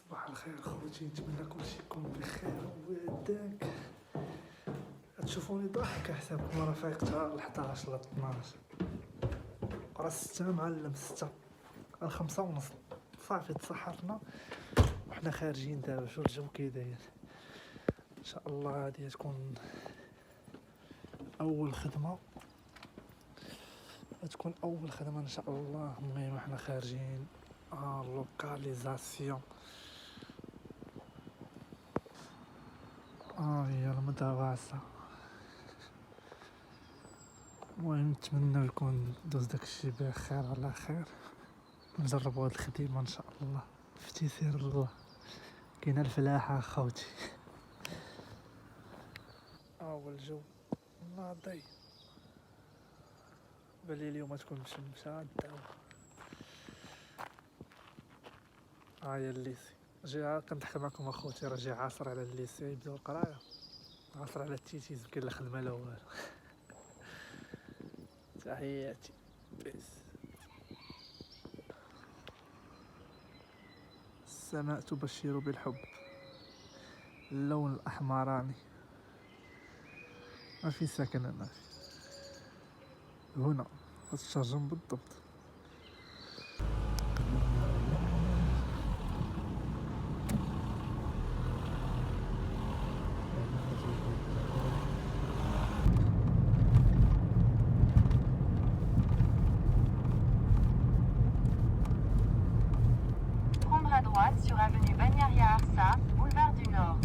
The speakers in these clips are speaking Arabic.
صباح الخير خوتي، نتمنى كلشي يكون بخير ويداك. تشوفوني ضاحك حسابكم راه فايق حتى ل 11 ولا 12 راه 6 معلم 6 الخمسة ونص صافي تسحرنا وحنا خارجين دابا. شوف الجو كي داير. ان شاء الله هادي تكون اول خدمه ان شاء الله. المهم حنا خارجين لوكاليزاسيون هي المدرسة. المهم نتمنى يكون دوز داكشي بخير على خير. نجربوا هاد الخدمة ان شاء الله في تيسير الله. كاينه الفلاحة خوتي. هو الجو ناضي، بالي اليوم تكون مشمشة الدعوة. هي الليسي جا كنضحك معكم اخوتي، راه جا عاصر على الليسي يبداو القرايه، عاصر على التيتيز كاين لا خدمه لا والو. تحياتي بيس. السماء تبشر بالحب، اللون الاحمراني. ما في ساكن انا هنا الشرجم بالضبط. Prendre à droite sur avenue Bagnaria Arsa, boulevard du Nord.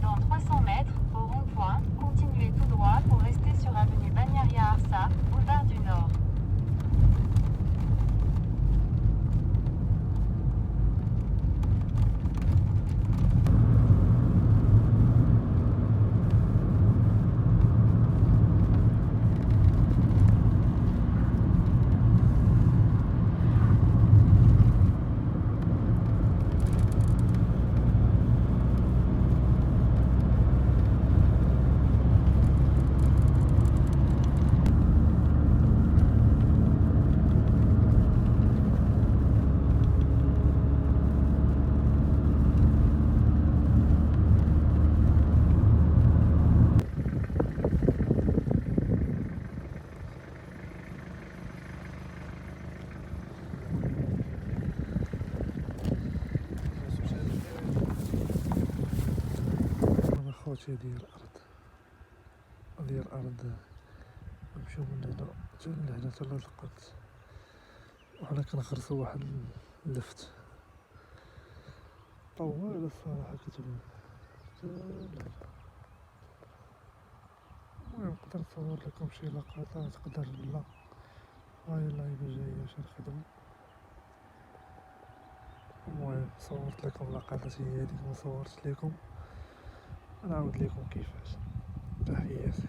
Dans 300 mètres, au rond-point, continuez tout droit pour rester sur avenue Bagnaria Arsa, boulevard du Nord. خوتي ديال الارض نمشيو من هنا حتى لهنا حتى للقدس، وحنا كنخرسو واحد اللفت طوال الصراحه كتبان حتى لهنا. المهم نقدر نصور لكم شي لقطات، تقدر لا. هاي اللايفه جايه باش نخدم. المهم صورت لكم لقطات هي هذيك، ما صورتش لكم نعاود لكم كيفاش. تحياتي.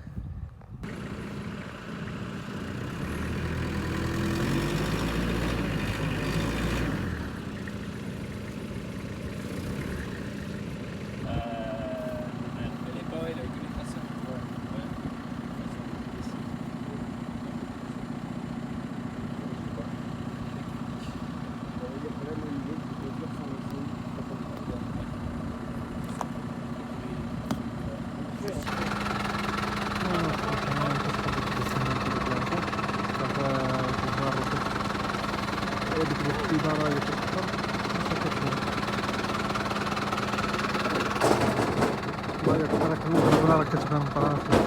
راه كتبان براسي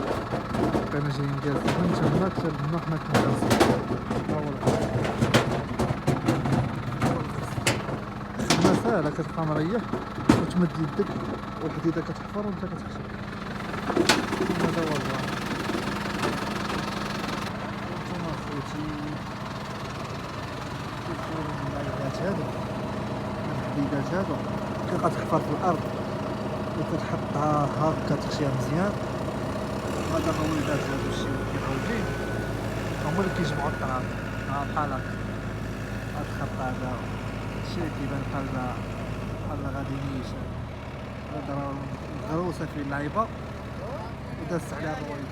بقينا جايين جالسين من تما حتى لهنا حنا كنجلسو. خدمة ساهلة، كتبقى مريح وتمد يدك والحديدة كتحفر وانت كتخشى. هذا هو البلان. هانتوما خوتي كيفور اللايفات هادو الحديدات هادو كتبقى تحفر في الأرض وكتحطها هاكا تخشيها مزيان. هذا هو الوليدات هادو الشيء كيبغيو هما اللي كيجمعو الطعام. بحال هاكا هاد الخط هذا الشيء كيبان بحال غادي نيشان. هذا راه غروسه في اللعيبه ودازت عليها الرويضه.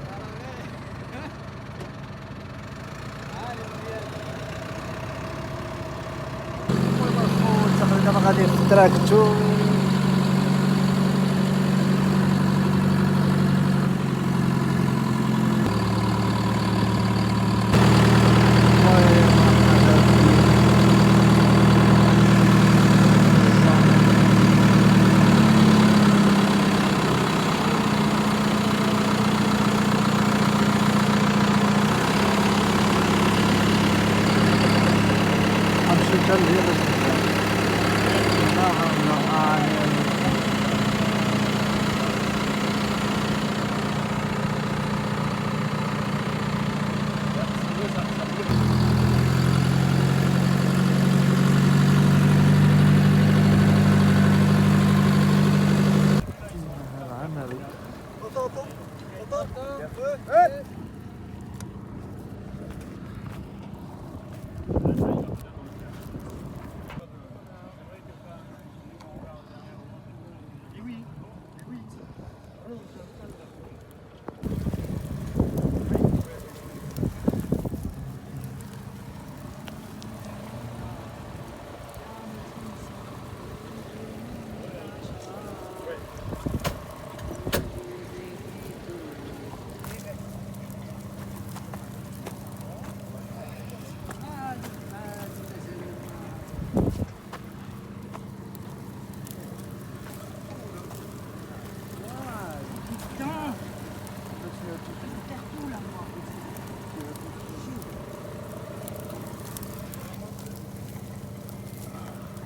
المهم دابا غادي في التراكتو.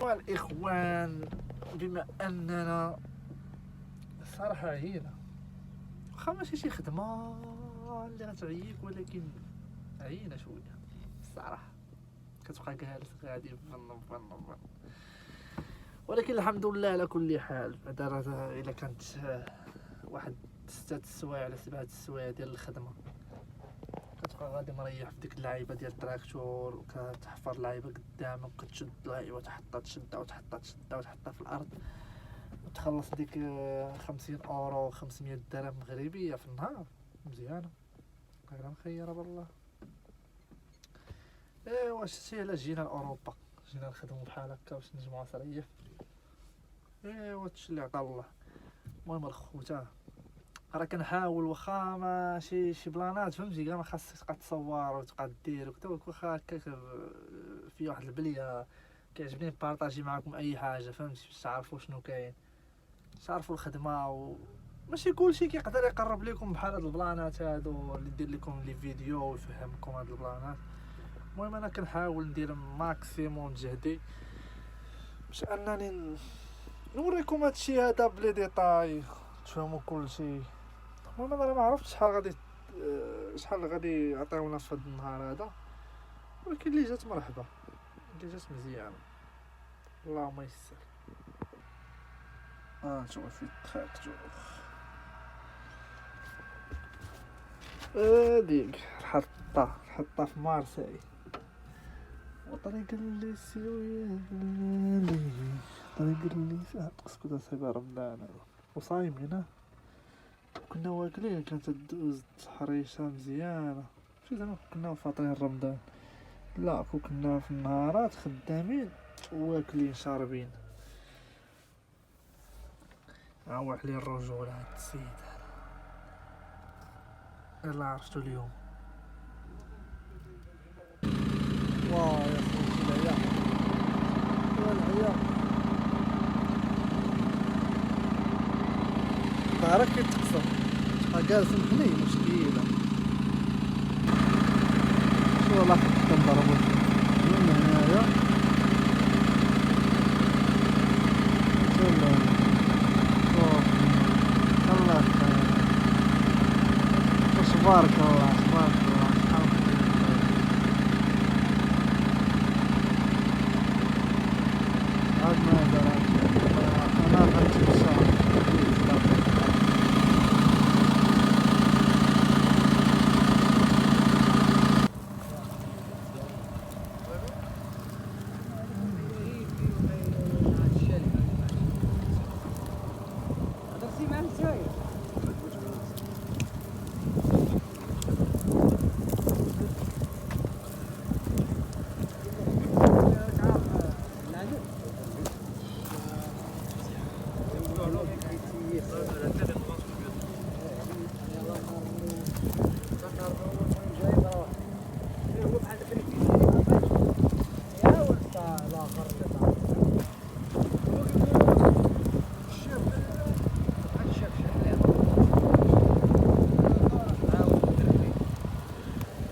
والإخوان، بما أننا صراحة عيينا، واخا ماشي شي خدمة اللي غتعييك، ولكن عيينا شوية الصراحة. كتبقى جالس غادي فن، ولكن الحمد لله على كل حال. بعدا إلا كانت واحد 6 السوايع على 7 السوايع ديال الخدمة، كتبقى غادي مريح في ديك اللعيبه ديال التراكتور، وكتحفر اللعيبه قدامك، كتشد اللعيبه تحطها تشدها وتحطها في الارض، وتخلص ديك 50 اورو 500 درهم مغربيه في النهار. مزيانه غير مخيره بالله. ايوا شتي علاش جينا لاوروبا، جينا نخدمو بحال هكا باش نجمعو صريف. ايوا هادشي اللي عطا الله. المهم الخوته راه كنحاول، واخا ماشي شي بلانات فهمتي، كاع ما خاصك تبقى تصور وتبقى دير وكذا، واخا هكاك في واحد البليه كيعجبني نبارطاجي معكم اي حاجه فهمتي، باش تعرفوا شنو كاين، تعرفوا الخدمه. ماشي كلشي كيقدر يقرب لكم بحال هاد البلانات هادو اللي يدير لكم لي فيديو ويفهمكم هاد البلانات. المهم انا كنحاول ندير ماكسيموم جهدي باش انني نوريكم هادشي هذا بلي ديتاي تفهموا كلشي. المهم انا ما عرفتش شحال غادي يعطيونا في هذا النهار هذا، ولكن اللي جات مرحبا، اللي جات مزيانه، اللهم يسر. نشوف في التراكتور هاديك الحطه في مارساي، وطريق اللي سيويلي، طريق اللي تقصكو صايبه رمضان وصايمين. كنا واكلين، كانت تدوز حريشه مزيانه، ماشي زعما كنا فاطرين رمضان، لا كنا في النهارات خدامين واكلين شاربين. عوح لي الرجوله هاد السيد هذا، يلا عرفتو اليوم. واه يا خوتي العيا ظهرك كيتقصر، تبقى جالس محني مشكلة. شو والله كنضربو من هنايا، الله تبارك الله تبارك الله. عاد ما درت انا غنمشي بالشهر. ما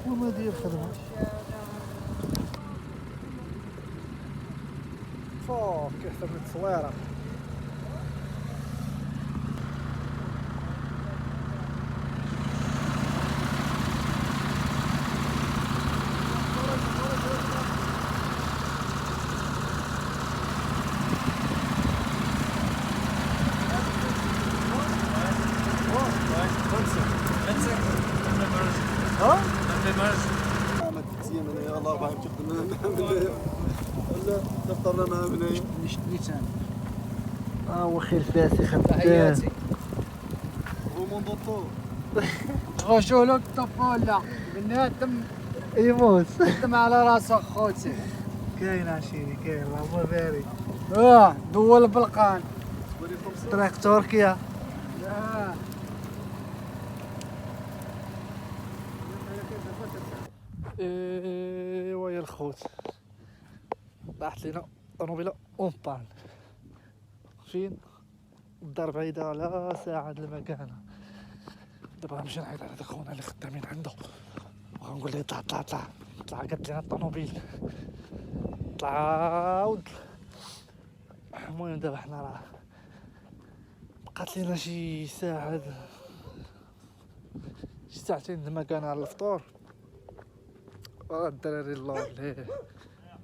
وما دير خدمة فوق كيف من التصويرة. ما تتسيا من هنا الله يرحمك تخدم ولا تفطرنا معاه من هنا نشتني ثاني هو خير فاسي خدام تحياتي هو موندوطو غشولك طفولة بنادم يموت خدم على راسك خوتي كاين عشيري كاين الله باري. دول بلقان طريق تركيا ايوا يا الخوت طاحت لينا طوموبيله اون بان فين الدار بعيدة على ساعة د المكانة. دابا غنمشي نعيط على داك خونا اللي خدامين عنده وغنقول ليه طلع طلع طلع طلع قد لينا الطوموبيل طلع عاود. المهم دابا حنا راه بقات لينا شي ساعة شي ساعتين د المكانة على الفطور. الدراري اللور ليه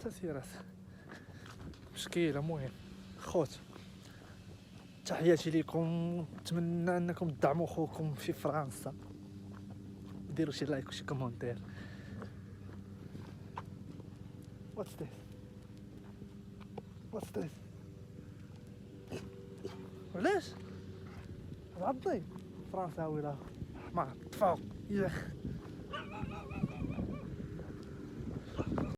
تسيرات مشكلة. المهم خوت تحياتي ليكم، نتمنى انكم تدعموا خوكم في فرنسا، ديروا شي لايك وشي كومونتير. What's this? What's this? علاش؟ عضي فرنساوي لا حمار تفوق يا